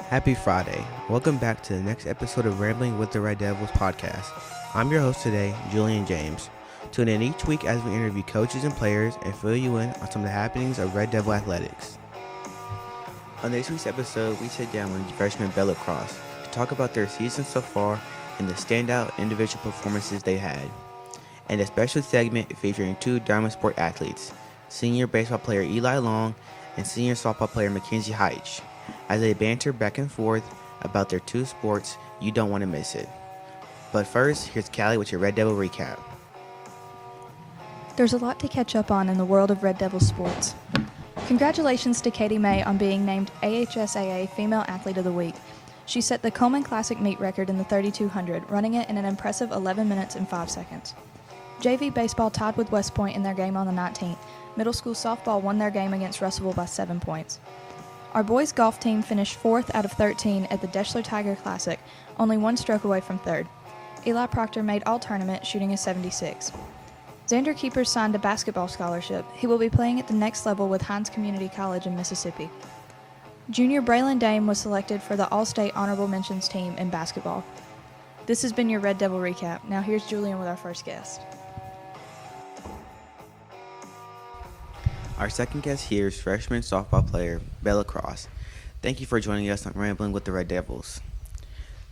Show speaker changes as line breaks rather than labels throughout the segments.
Happy Friday. Welcome back to the next episode of Rambling with the Red Devils podcast. I'm your host today, Julian James. Tune in each week as we interview coaches and players and fill you in on some of the happenings of Red Devil athletics. On this week's episode, we sit down with freshman Belle Cross to talk about their season so far and the standout individual performances they had, and a special segment featuring two Diamond Sport athletes, senior baseball player Eli Long and senior softball player McKenzie Hyche, as they banter back and forth about their two sports. You don't want to miss it. But first, here's Callie with your Red Devil recap.
There's a lot to catch up on in the world of Red Devil sports. Congratulations to Katie May on being named AHSAA Female Athlete of the Week. She set the Coleman Classic meet record in the 3200, running it in an impressive 11 minutes and 5 seconds. JV baseball tied with West Point in their game on the 19th. Middle school softball won their game against Russellville by 7 points. Our boys golf team finished 4th out of 13 at the Deschler Tiger Classic, only one stroke away from 3rd. Eli Proctor made all-tournament, shooting a 76. Xander Keepers signed a basketball scholarship. He will be playing at the next level with Hines Community College in Mississippi. Junior Braylon Dame was selected for the All-State Honorable Mentions team in basketball. This has been your Red Devil recap. Now here's Julian with our first guest.
Our second guest here is freshman softball player Belle Cross. Thank you for joining us on Rambling with the Red Devils.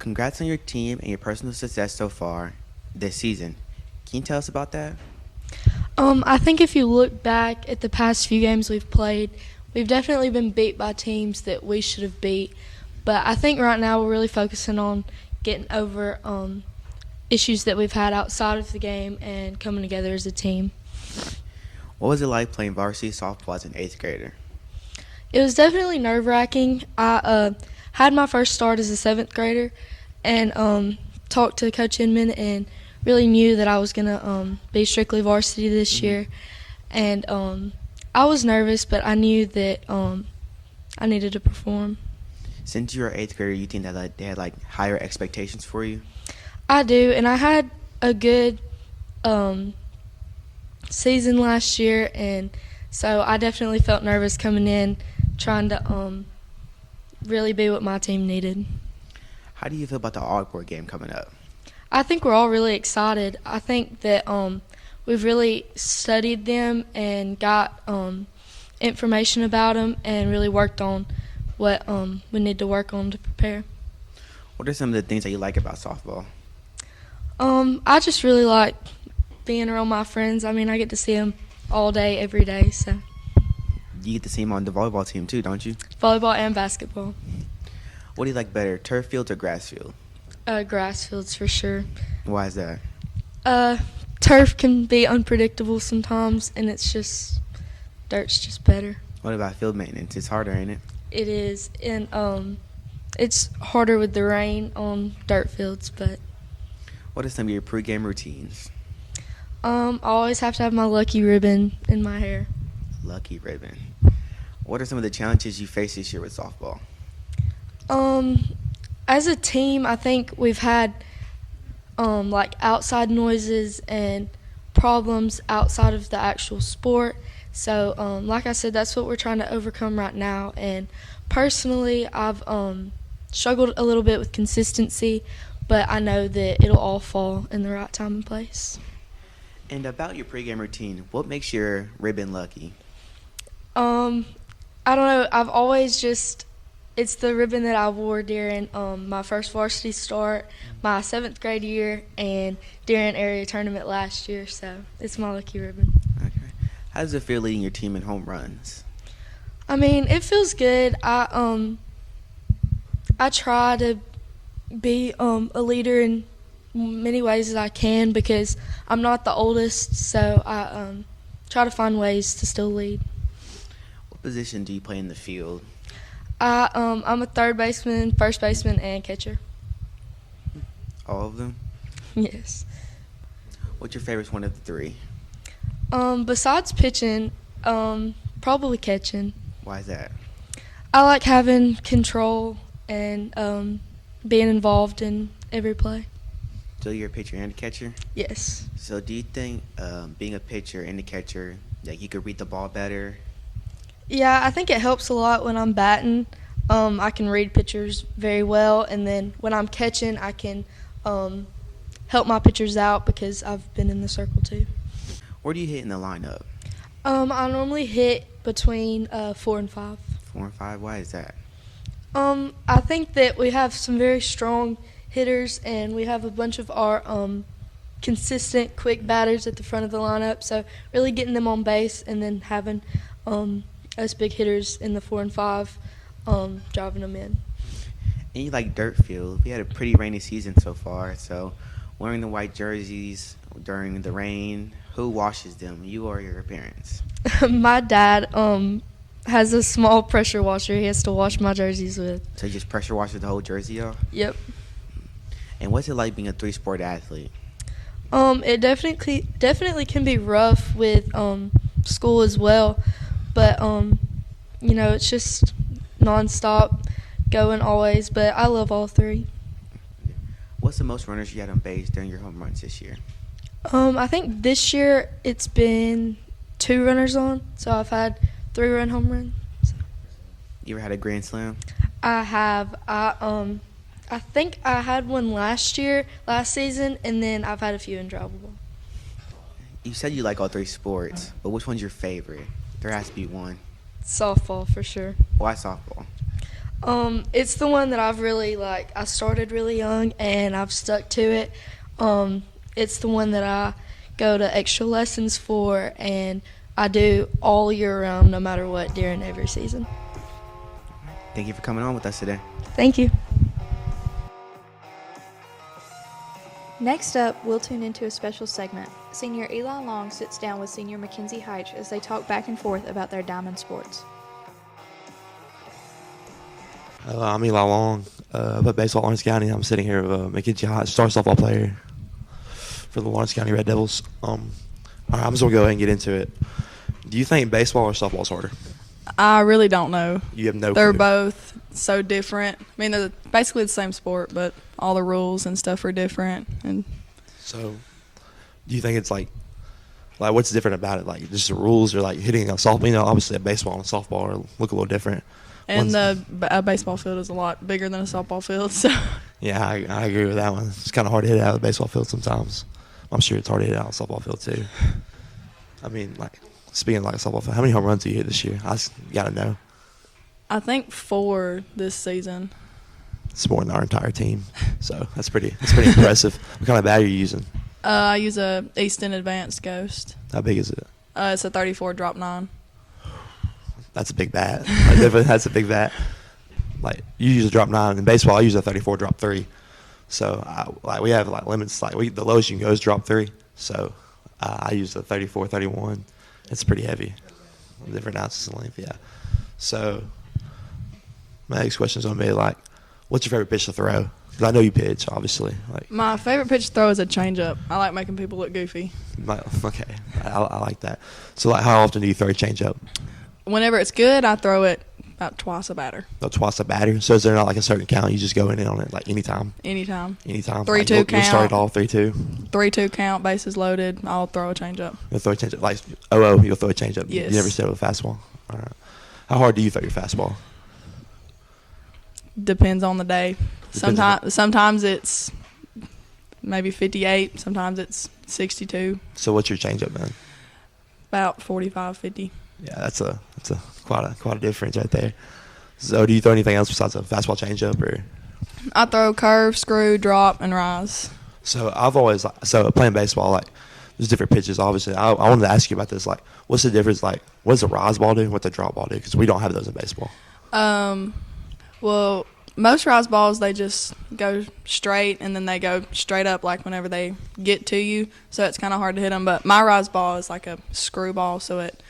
Congrats on your team and your personal success so far this season. Can you tell us about that?
I think if you look back at the past few games we've played, we've definitely been beat by teams that we should have beat. But I think right now we're really focusing on getting over issues that we've had outside of the game and coming together as a team.
What was it like playing varsity softball as an 8th grader?
It was definitely nerve-wracking. I had my first start as a 7th grader and talked to Coach Inman and really knew that I was going to be strictly varsity this year. And I was nervous, but I knew that I needed to perform.
Since you were 8th grader, you think that they had higher expectations for you?
I do, and I had a good season last year, and so I definitely felt nervous coming in, trying to really be what my team needed.
How do you feel about the Ardmore game coming up?
I think we're all really excited. I think that we've really studied them and got information about them and really worked on what we need to work on to prepare.
What are some of the things that you like about softball?
I just really like being around my friends. I mean, I get to see them all day, every day. So
You get to see them on the volleyball team too, don't you?
Volleyball and basketball.
What do you like better, turf fields or grass field?
Grass fields for sure.
Why is that?
Turf can be unpredictable sometimes, and dirt's just better.
What about field maintenance? It's harder, ain't it?
It is, and it's harder with the rain on dirt fields, but.
What are some of your pregame routines?
I always have to have my lucky ribbon in my hair.
Lucky ribbon. What are some of the challenges you face this year with softball?
As a team, I think we've had outside noises and problems outside of the actual sport. So, like I said, that's what we're trying to overcome right now. And personally, I've struggled a little bit with consistency, but I know that it'll all fall in the right time and place.
And about your pregame routine, what makes your ribbon lucky?
I don't know. I've always it's the ribbon that I wore during my first varsity start, my 7th grade year, and during area tournament last year. So it's my lucky ribbon.
Okay. How does it feel leading your team in home runs?
I mean, it feels good. I try to be a leader in many ways as I can because I'm not the oldest, so I try to find ways to still lead.
What position do you play in the field?
I'm a third baseman, first baseman, and catcher.
All of them?
Yes.
What's your favorite one of the three?
Besides pitching, probably catching.
Why is that?
I like having control and being involved in every play.
So you're a pitcher and a catcher?
Yes.
So do you think being a pitcher and a catcher, like you could read the ball better?
Yeah, I think it helps a lot when I'm batting. I can read pitchers very well, and then when I'm catching, I can help my pitchers out because I've been in the circle too.
Where do you hit in the lineup?
I normally hit between 4 and 5.
4 and 5. Why is that?
I think that we have some very strong hitters, and we have a bunch of our consistent, quick batters at the front of the lineup. So really getting them on base, and then having us big hitters in the 4 and 5, driving them in.
And you like dirt field. We had a pretty rainy season so far. So wearing the white jerseys during the rain, who washes them? You or your parents?
My dad has a small pressure washer he has to wash my jerseys with.
So you just pressure washes the whole jersey off?
Yep.
And what's it like being a 3-sport athlete?
It definitely can be rough with school as well, but it's just nonstop going always. But I love all 3.
What's the most runners you had on base during your home runs this year?
I think this year it's been 2 runners on, so I've had 3-run home runs.
You ever had a grand slam?
I have. I think I had one last season, and then I've had a few in travel ball.
You said you like all 3 sports, but which one's your favorite? There has to be one.
Softball for sure.
Why softball?
It's the one that I've really like. I started really young, and I've stuck to it. It's the one that I go to extra lessons for, and I do all year round, no matter what, during every season.
Thank you for coming on with us today.
Thank you.
Next up, we'll tune into a special segment. Senior Eli Long sits down with Senior McKenzie Hyche as they talk back and forth about their diamond sports.
I'm Eli Long, but baseball at Lawrence County. I'm sitting here with McKenzie Hyche, star softball player for the Lawrence County Red Devils. All right, I'm just going to go ahead and get into it. Do you think baseball or softball is harder?
I really don't know.
You have no
They're
clue.
both so different. I mean, they're basically the same sport, but all the rules and stuff are different. And
So, do you think it's like what's different about it? Like just the rules, or like hitting a softball? You know, obviously a baseball and a softball look a little different.
a baseball field is a lot bigger than a softball field. So
Yeah, I agree with that one. It's kind of hard to hit it out of the baseball field sometimes. I'm sure it's hard to hit it out of the softball field too. I mean, speaking of a softball field, how many home runs do you hit this year? I just got to know.
I think 4 this season.
It's more than our entire team, so that's pretty impressive. What kind of bat are you using?
I use a Easton Advanced Ghost.
How big is it?
It's a 34 drop 9.
That's a big bat. That's a big bat. Like you use a drop 9 in baseball. I use a 34 drop 3. So we have limits. The lowest you can go is drop 3. So I use a 34, 31. It's pretty heavy. Different ounces in length. Yeah. So my next question is gonna be what's your favorite pitch to throw? Because I know you pitch, obviously.
My favorite pitch to throw is a changeup. I like making people look goofy.
Okay, I like that. So how often do you throw a changeup?
Whenever it's good, I throw it about twice a batter.
Twice a batter. So is there not a certain count? You just go in on it anytime?
Anytime.
Anytime.
3-2
You'll
count.
start it off 3-2.
3-2 count, bases loaded. I'll throw a changeup.
You'll throw a changeup. You'll throw a changeup.
Yes.
You never start with a fastball. All right. How hard do you throw your fastball?
Depends on the day.
Depends
Sometimes it's maybe 58. Sometimes it's 62.
So what's your changeup, man?
About 45, 50.
Yeah, that's quite a difference right there. So do you throw anything else besides a fastball changeup or?
I throw curve, screw, drop, and rise.
So I've always playing baseball there's different pitches. Obviously, I wanted to ask you about this. What's the difference? What does a rise ball do? What the drop ball do? Because we don't have those in baseball.
Well, most rise balls, they just go straight, and then they go straight up whenever they get to you. So it's kind of hard to hit them. But my rise ball is like a screwball, so it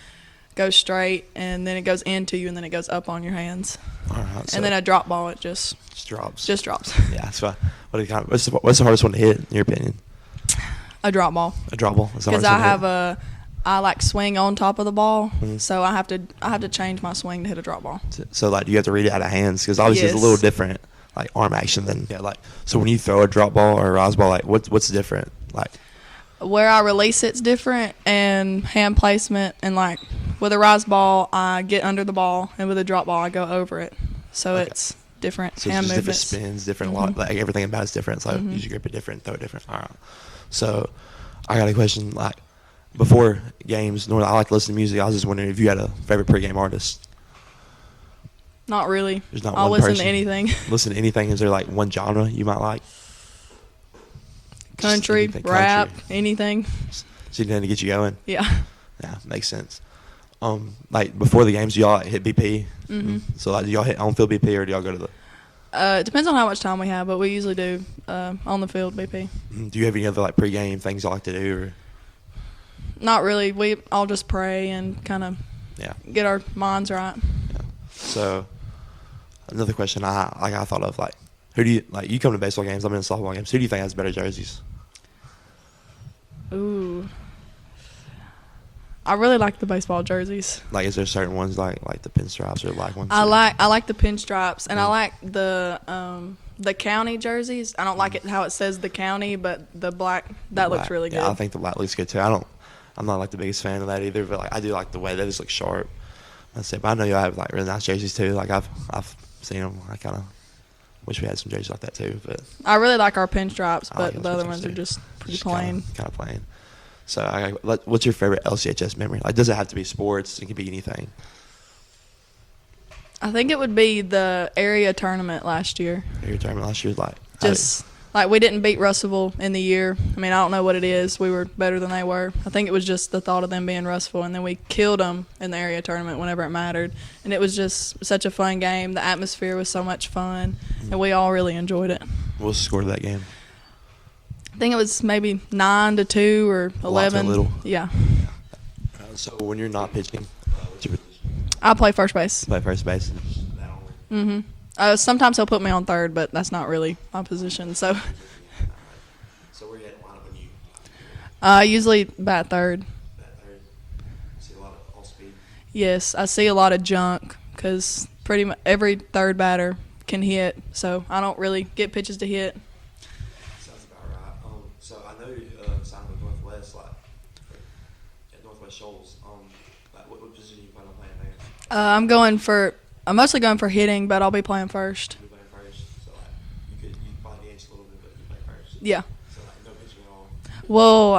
goes straight, and then it goes into you, and then it goes up on your hands.
All right. So
and then a drop ball, it just
drops.
Just drops.
Yeah. That's right. What's the hardest one to hit, in your opinion?
A drop ball.
A drop ball. That's the
Because
hardest one
I
to
have I like swing on top of the ball,
Mhm.
so I have to change my swing to hit a drop ball.
So like, do you have to read it out of hands? Because obviously it's a
Yes.
little different, like arm action than like. So when you throw a drop ball or a rise ball, like what's different? Like,
Where I release it's different, and hand placement, and like with a rise ball, I get under the ball, and with a drop ball, I go over it. So
Okay.
it's different
so
hand
it's just
movements.
different spins, different
Mhm.
like everything about it's different. So
Mhm.
use your grip it different, throw it different. All right. So I got a question. Like before games, normally I like to listen to music. I was just wondering if you had a favorite pregame artist.
Not really.
There's not
I'll
one
listen
person.
to anything.
Listen to anything. Is there like one genre you might like? Just
Country,
anything,
rap,
country.
anything.
So anything to get you going.
Yeah.
Yeah, makes sense. Like before the games, do y'all hit BP?
Mhm.
So like, do y'all hit on field BP or do y'all go to the?
It depends on how much time we have, but we usually do on the field BP.
Do you have any other like pregame things you like to do? Or
Not really. We all just pray and kind of
yeah.
get our minds right.
Yeah. So another question I thought of, like, who do you like? You come to baseball games. I'm in softball games. Who do you think has better jerseys?
Ooh. I really like the baseball jerseys.
Like, is there certain ones like the pinstripes or black ones?
I
or-
like the pinstripes, and I
Yeah.
like the county jerseys. I don't like it how it says the county, but the black that looks
black.
really good.
Yeah, I think the black looks good too. I'm not like the biggest fan of that either, but like I do like the way they just look sharp. That's it. But I know y'all have like really nice jerseys too. Like I've seen them. I kind of wish we had some jerseys like that too. But
I really like our pinstripes,
I
but
like
the other
those
ones are
too.
just pretty plain.
Kind of plain. So what's your favorite LCHS memory? Like, does it have to be sports? It can be anything.
I think it would be the area tournament last year.
Your tournament last year, like
Just like we didn't beat Russellville in the year. I mean, I don't know what it is. We were better than they were. I think it was just the thought of them being Russellville, and then we killed them in the area tournament whenever it mattered. And it was just such a fun game. The atmosphere was so much fun, and we all really enjoyed it.
what was the score of that game?
I think it was maybe 9-2 or
A lot to
11.
little.
Yeah,
So when you're not pitching, what's your position?
I play first base.
Play first base.
Sometimes he'll put me on third, but that's not really my position. So
So where you at line up when you
I usually bat third.
bat third? See a lot of off speed.
Yes, I see a lot of junk because pretty much every third batter can hit, so I don't really get pitches to hit.
Sounds about right. So I know you signed with Northwest, like at Northwest Shoals. Like what position you plan on playing there?
I'm mostly going for hitting, but I'll be playing first.
You play first, so like you probably DH a little bit, but you play first.
Yeah.
So like no pitching at all.
Well,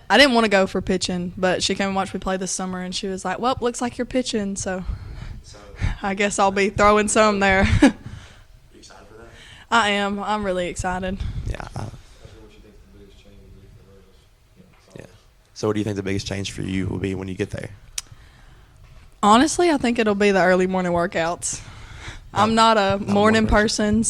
I didn't want to go for pitching, but she came and watched me play this summer, and she was like, "Well, looks like you're pitching, so
So
I guess I'll be throwing some there."
you excited for that?
I am. I'm really excited.
Yeah. Yeah. So what do you think the biggest change for you will be when you get there?
Honestly, I think it'll be the early morning workouts. I'm not a morning person,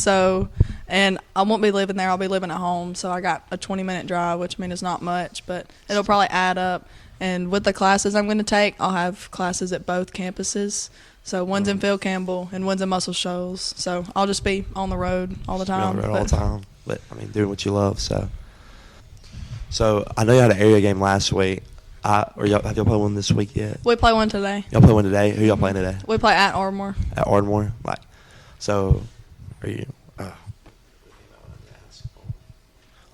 and I won't be living there. I'll be living at home, so I got a 20-minute drive, which I mean is not much, but it'll probably add up. And with the classes I'm going to take, I'll have classes at both campuses. So one's in Phil Campbell and one's in Muscle Shoals. So I'll just be on the road all the
Be on
time.
the road all the time. But I mean, doing what you love. So I know you had an area game last week. Have y'all played one this week yet?
We play one today.
Y'all play one today. Who y'all playing today?
We play at Ardmore.
At Ardmore. Like, so are you?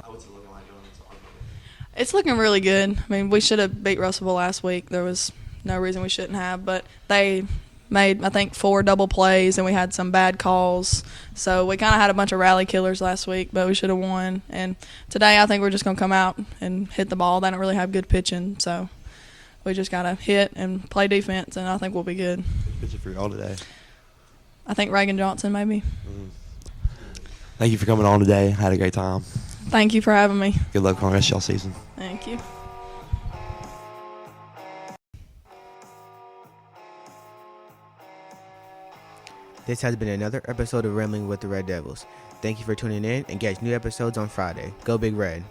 What's it looking like going into Ardmore?
It's looking really good. I mean, we should have beat Russellville last week. There was no reason we shouldn't have, but they made, I think, 4 double plays, and we had some bad calls. So we kind of had a bunch of rally killers last week, but we should have won. And today I think we're just going to come out and hit the ball. They don't really have good pitching, so we just got to hit and play defense, and I think we'll be good.
Pitching for y'all today.
I think Reagan Johnson maybe.
Thank you for coming on today. Had a great time.
Thank you for having me.
Good luck on the rest of y'all season.
Thank you.
This has been another episode of Rambling with the Red Devils. Thank you for tuning in and catch new episodes on Friday. Go Big Red.